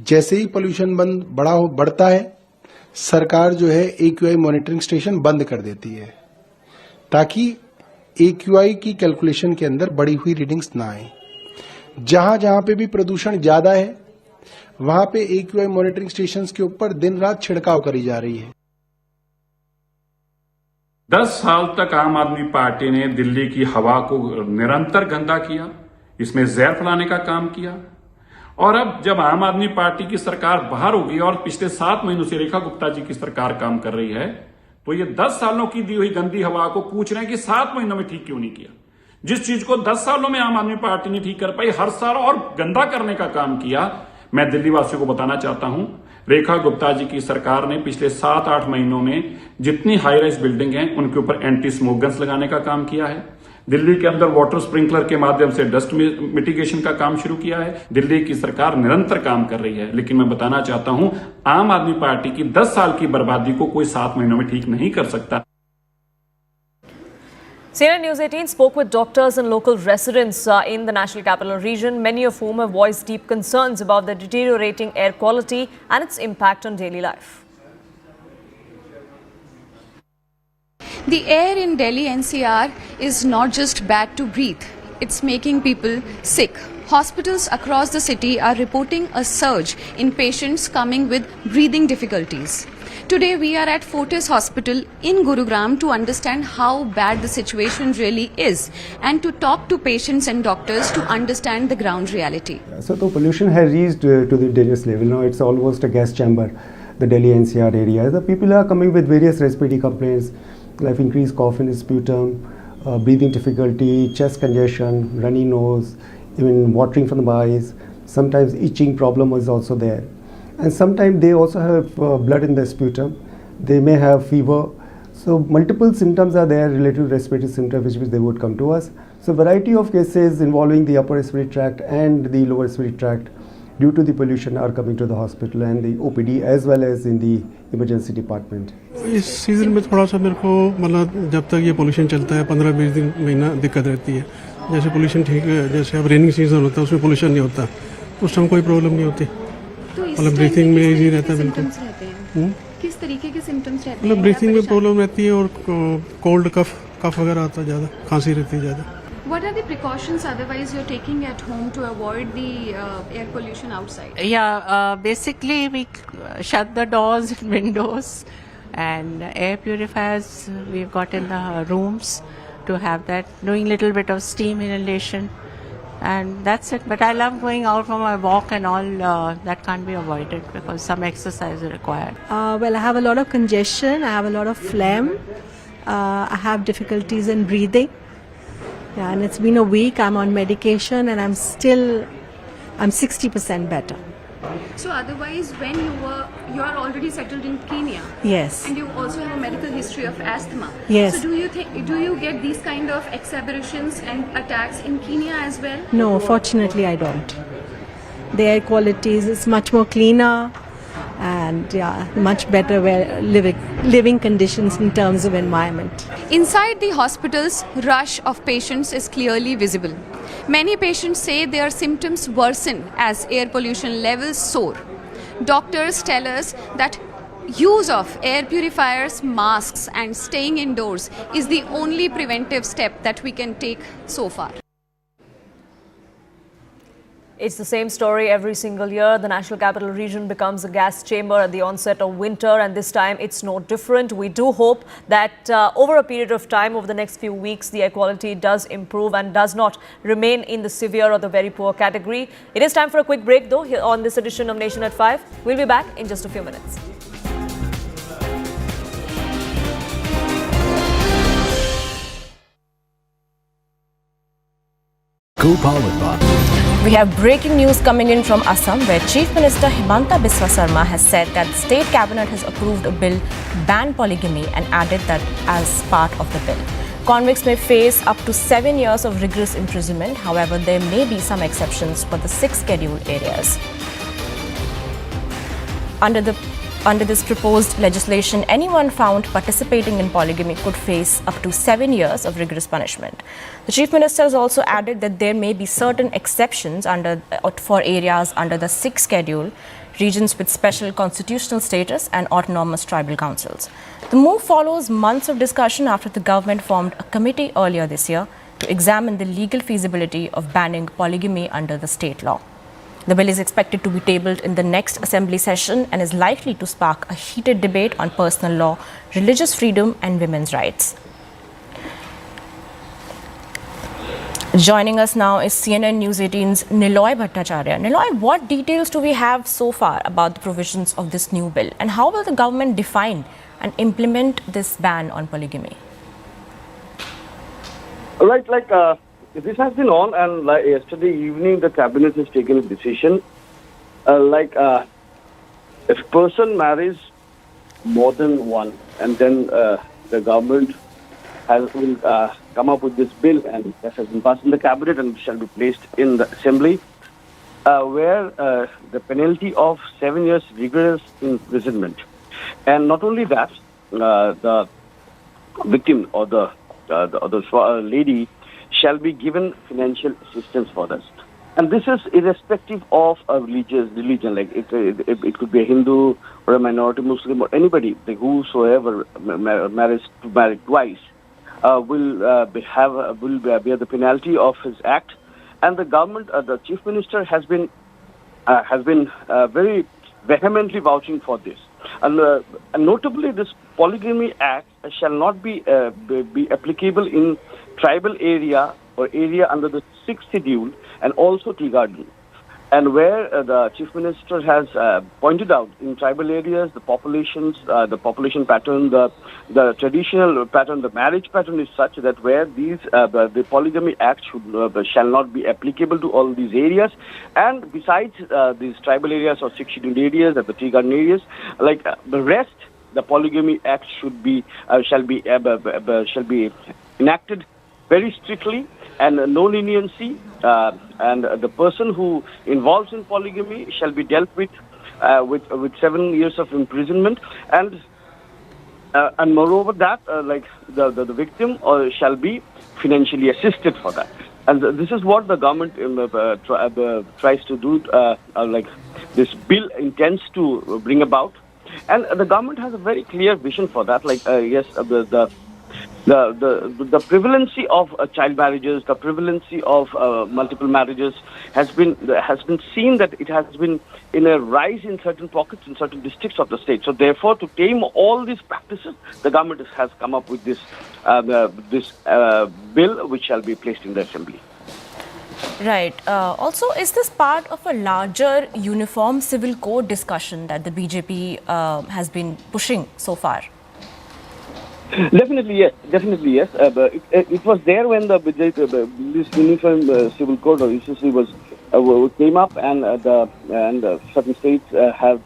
जैसे ही पॉल्यूशन बढ़ता है, सरकार जो है AQI मॉनिटरिंग स्टेशन बंद कर देती है, ताकि AQI की कैलकुलेशन के अंदर बढ़ी हुई रीडिंग्स ना आए। जहां जहां पे भी प्रदूषण ज्यादा है, वहां पे AQI मॉनिटरिंग स्टेशंस के ऊपर दिन रात छिड़काव करी जा रही है। 10 साल तक आम आदमी पार्टी ने दिल्ली की हवा को निरंतर गंदा किया, इसमें जहर फैलाने का काम किया। और अब जब आम आदमी पार्टी की सरकार बाहर होगी और पिछले 7 महीनों से रेखा गुप्ता जी की सरकार काम कर रही है, तो ये 10 सालों की दी हुई गंदी हवा को पूछ रहे हैं कि 7 महीनों में ठीक क्यों नहीं किया। जिस चीज को 10 सालों में आम आदमी पार्टी ने ठीक कर पाई, हर साल और गंदा करने का काम किया। मैं दिल्ली वासियों को बताना चाहता हूं, रेखा गुप्ता जी की सरकार ने पिछले 7-8 महीनों में जितनी हाई राइज बिल्डिंग हैं उनके ऊपर एंटी स्मोक गन्स लगाने का काम किया है। दिल्ली के अंदर वाटर स्प्रिंकलर के माध्यम से डस्ट मिटिगेशन का काम शुरू किया है। दिल्ली की सरकार निरंतर काम कर रही है, लेकिन मैं बताना चाहता हूं, आम आदमी पार्टी की 10 साल की बर्बादी को कोई 7 महीनों में ठीक नहीं कर सकता। CNN News 18 spoke with doctors and local residents in the National Capital Region, many of whom have voiced deep concerns about the deteriorating air quality and its impact on daily life. The air in Delhi NCR is not just bad to breathe, it's making people sick. Hospitals across the city are reporting a surge in patients coming with breathing difficulties. Today we are at Fortis Hospital in Gurugram to understand how bad the situation really is and to talk to patients and doctors to understand the ground reality. So the pollution has reached to the dangerous level. Now it's almost a gas chamber, the Delhi NCR area. The people are coming with various respiratory complaints like increased cough and sputum, breathing difficulty, chest congestion, runny nose, even watering from the eyes. Sometimes itching problem is also there. And sometimes they also have blood in the sputum. They may have fever. So multiple symptoms are there related to respiratory symptoms which they would come to us. So variety of cases involving the upper respiratory tract and the lower respiratory tract due to the pollution are coming to the hospital and the OPD as well as in the emergency department. इस season में थोड़ा सा मेरे को मतलब जब तक ये पोल्यूशन चलता है 15-20 दिन महीना दिक्कत रहती है। जैसे पोल्यूशन ठीक है, जैसे अब रेनिंग सीजन होता है उसमें पोल्यूशन नहीं होता, उस टाइम कोई प्रॉब्लम नहीं होती, मतलब ब्रीथिंग में इजी रहता है बिल्कुल। किस तरीके के सिम्टम्स रहते हैं? मतलब ब्रीथिंग में प्रॉब्लम रहती है और कोल्ड कफ वगैरह आता है, ज़्यादा खांसी रहती है ज़्यादा। What are the precautions otherwise you're taking at home to avoid the air pollution outside? Yeah, basically we shut the doors and windows and air purifiers we've got in the rooms to have that, doing little bit of steam inhalation and that's it. But I love going out for my walk and all, that can't be avoided because some exercise is required. Well, I have a lot of congestion, I have a lot of phlegm, I have difficulties in breathing. Yeah, and it's been a week, I'm on medication and I'm 60% better. So otherwise when you are already settled in Kenya. Yes. And you also have a medical history of asthma. Yes. So do you get these kind of exacerbations and attacks in Kenya as well? No, fortunately I don't. The air quality is much more cleaner and yeah, much better living conditions in terms of environment. Inside the hospitals, rush of patients is clearly visible. Many patients say their symptoms worsen as air pollution levels soar. Doctors tell us that use of air purifiers, masks and staying indoors is the only preventive step that we can take so far. It's the same story every single year. The National Capital Region becomes a gas chamber at the onset of winter, and this time it's no different. We do hope that over a period of time, over the next few weeks, the air quality does improve and does not remain in the severe or the very poor category. It is time for a quick break, though, here on this edition of Nation at 5. We'll be back in just a few minutes. Co-powered by We have breaking news coming in from Assam, where Chief Minister Himanta Biswa Sarma has said that the state cabinet has approved a bill ban polygamy and added that as part of the bill. Convicts may face up to 7 years of rigorous imprisonment. However, there may be some exceptions for the 6 scheduled areas. Under this proposed legislation, anyone found participating in polygamy could face up to 7 years of rigorous punishment. The Chief Minister has also added that there may be certain exceptions for areas under the 6th schedule, regions with special constitutional status and autonomous tribal councils. The move follows months of discussion after the government formed a committee earlier this year to examine the legal feasibility of banning polygamy under the state law. The bill is expected to be tabled in the next assembly session and is likely to spark a heated debate on personal law, religious freedom and women's rights. Joining us now is CNN News 18's Niloy Bhattacharya. Niloy, what details do we have so far about the provisions of this new bill, and how will the government define and implement this ban on polygamy? Right, this has been on, and yesterday evening the cabinet has taken a decision. If a person marries more than one, and then the government will come up with this bill, and that has been passed in the cabinet and shall be placed in the assembly, where the penalty of 7 years rigorous imprisonment, and not only that, the victim or the lady shall be given financial assistance for this. And this is irrespective of a religion, like it could be a Hindu or a minority Muslim or anybody, whosoever married twice will bear the penalty of his act. And the government, the chief minister has been very vehemently vouching for this. And notably, this polygamy act shall not be applicable in tribal area or area under the 6th schedule and also tea garden. And where the chief minister has pointed out in tribal areas, the population pattern, the traditional pattern, the marriage pattern is such that where these the polygamy act shall not be applicable to all these areas. And besides these tribal areas or 6th scheduled areas, the tea garden areas, the rest, the polygamy act shall be enacted very strictly and no leniency, and the person who involves in polygamy shall be dealt with 7 years of imprisonment, and moreover that the victim shall be financially assisted for that. And this is what the government tries to do, this bill intends to bring about. And the government has a very clear vision for that. The prevalency of child marriages, the prevalency of multiple marriages has been seen that it has been in a rise in certain pockets in certain districts of the state. So therefore, to tame all these practices, the government has come up with this bill, which shall be placed in the assembly. Right. Also, is this part of a larger uniform civil code discussion that the BJP has been pushing so far? Definitely yes. But it was there when this uniform civil code or UCC came up, and certain states have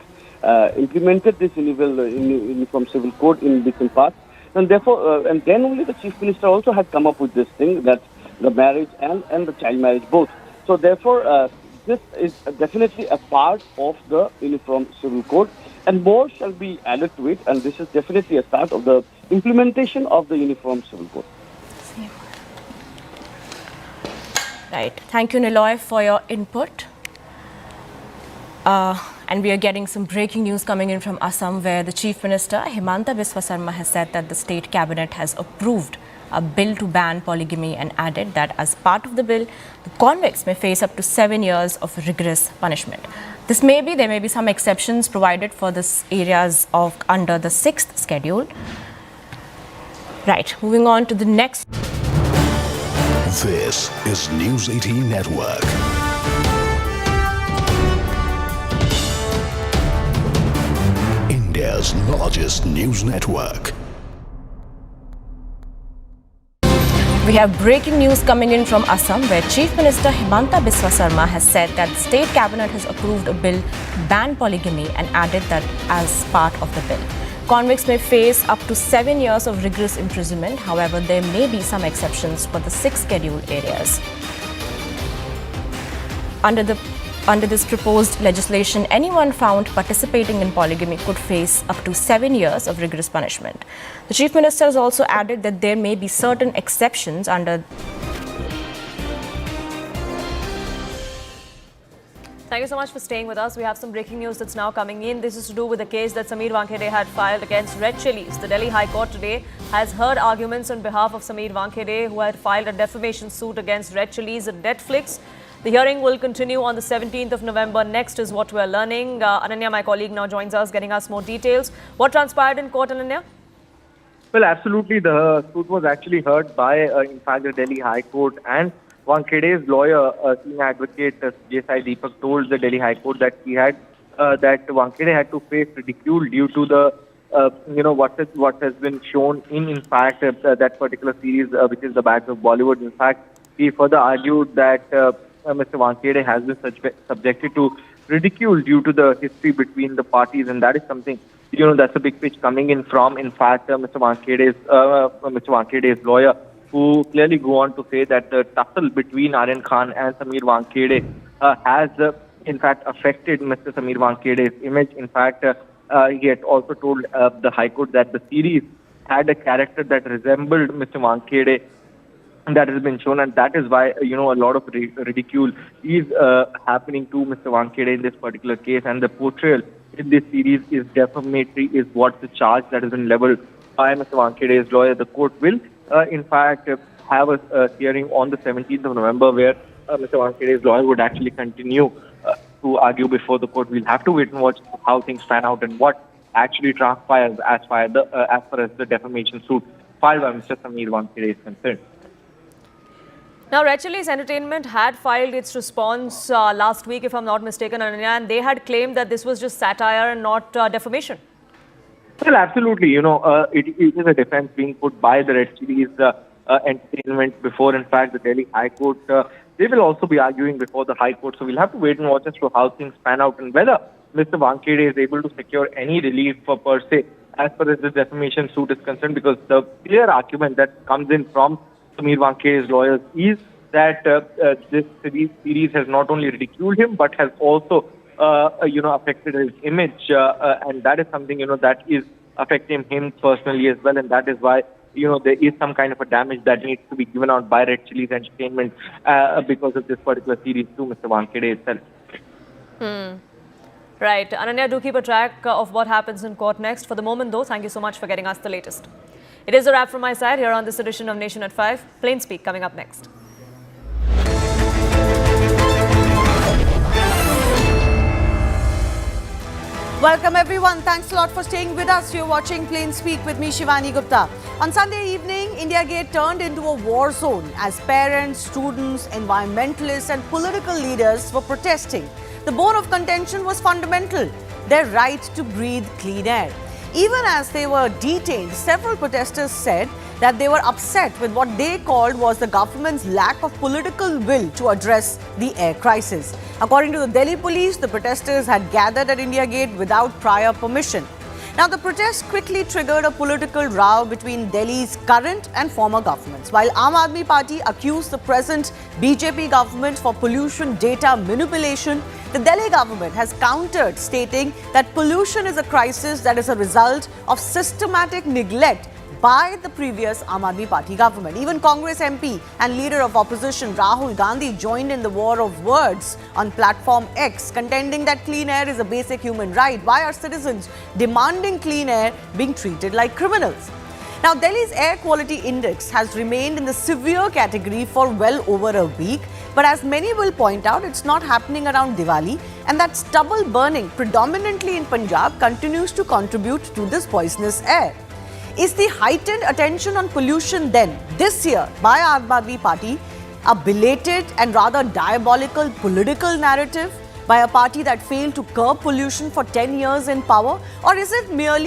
implemented this uniform civil code in different parts, and therefore, and then only the chief minister also had come up with this thing, that the marriage and the child marriage both. So therefore, this is definitely a part of the uniform civil code, and more shall be added to it, and this is definitely a start of the implementation of the uniform civil code. Right. Thank you, Niloy, for your input. And we are getting some breaking news coming in from Assam, where the Chief Minister, Himanta Biswa Sarma, has said that the state cabinet has approved a bill to ban polygamy and added that as part of the bill, the convicts may face up to 7 years of rigorous punishment. There may be some exceptions provided for this areas under the 6th schedule. Right, moving on to the next. This is News 18 Network. India's largest news network. We have breaking news coming in from Assam, where Chief Minister Himanta Biswa Sarma has said that the state cabinet has approved a bill to ban polygamy and added that as part of the bill. Convicts may face up to 7 years of rigorous imprisonment. However, there may be some exceptions for the 6 scheduled areas. Under this proposed legislation, anyone found participating in polygamy could face up to 7 years of rigorous punishment. The Chief Minister has also added that there may be certain exceptions under. Thank you so much for staying with us. We have some breaking news that's now coming in. This is to do with the case that Sameer Wankhede had filed against Red Chillies. The Delhi High Court today has heard arguments on behalf of Sameer Wankhede, who had filed a defamation suit against Red Chillies and Netflix. The hearing will continue on the 17th of November. Next is what we're learning. Ananya, my colleague, now joins us, getting us more details. What transpired in court, Ananya? Well, absolutely. The suit was actually heard by, in fact, the Delhi High Court, and Wankede's lawyer, senior advocate J.S.I. Deepak, told the Delhi High Court that that Wankede had to face ridicule due to the what has been shown in fact that particular series, which is the Badge of Bollywood. In fact, he further argued that Mr. Wankede has been subjected to ridicule due to the history between the parties, and that is something, that's a big pitch coming in from, in fact, Mr. Wankede's lawyer, who clearly go on to say that the tussle between Aryan Khan and Samir Wankede has, in fact, affected Mr. Samir Wankede's image. In fact, he had also told the High Court that the series had a character that resembled Mr. Wankede, and that has been shown, and that is why, a lot of ridicule is happening to Mr. Wankede in this particular case, and the portrayal in this series is defamatory, is what the charge that has been leveled by Mr. Wankede's lawyer. The court will, in fact, have a hearing on the 17th of November where Mr. Wankede's lawyer would actually continue to argue before the court. We'll have to wait and watch how things pan out and what actually transpires as far as the defamation suit filed by Mr. Samir Wankede is concerned. Now, Red Chillies Entertainment had filed its response last week, if I'm not mistaken, Ananya, and they had claimed that this was just satire and not defamation. Well, absolutely. It is a defense being put by the Red Chillies Entertainment before, in fact, the Delhi High Court. They will also be arguing before the High Court. So we'll have to wait and watch as to how things pan out and whether Mr. Wankede is able to secure any relief per se as far as the defamation suit is concerned, because the clear argument that comes in from Samir Wankede's lawyers is that this series has not only ridiculed him but has also affected his image, and that is something that is affecting him personally as well, and that is why there is some kind of a damage that needs to be given out by Red Chillies Entertainment because of this particular series to Mr. Wankede itself. Right. Ananya, do keep a track of what happens in court next. For the moment, though, thank you so much for getting us the latest. It is a wrap from my side here on this edition of Nation at 5. Plain Speak coming up next. Welcome everyone. Thanks a lot for staying with us. You're watching Plain Speak with me, Shivani Gupta. On Sunday evening, India Gate turned into a war zone as parents, students, environmentalists and political leaders were protesting. The bone of contention was fundamental: their right to breathe clean air. Even as they were detained, several protesters said that they were upset with what they called was the government's lack of political will to address the air crisis. According to the Delhi police, the protesters had gathered at India Gate without prior permission. Now, the protest quickly triggered a political row between Delhi's current and former governments. While Aam Aadmi Party accused the present BJP government for pollution data manipulation, the Delhi government has countered, stating that pollution is a crisis that is a result of systematic neglect by the previous Aam Aadmi Party government. Even Congress MP and leader of opposition Rahul Gandhi joined in the war of words on platform X, contending that clean air is a basic human right. Why are citizens demanding clean air being treated like criminals? Now, Delhi's air quality index has remained in the severe category for well over a week. But as many will point out, it's not happening around Diwali, and that stubble burning predominantly in Panjab continues to contribute to this poisonous air. Is the heightened attention on pollution then, this year, by Aam Aadmi Party, a belated and rather diabolical political narrative by a party that failed to curb pollution for 10 years in power? Or is it merely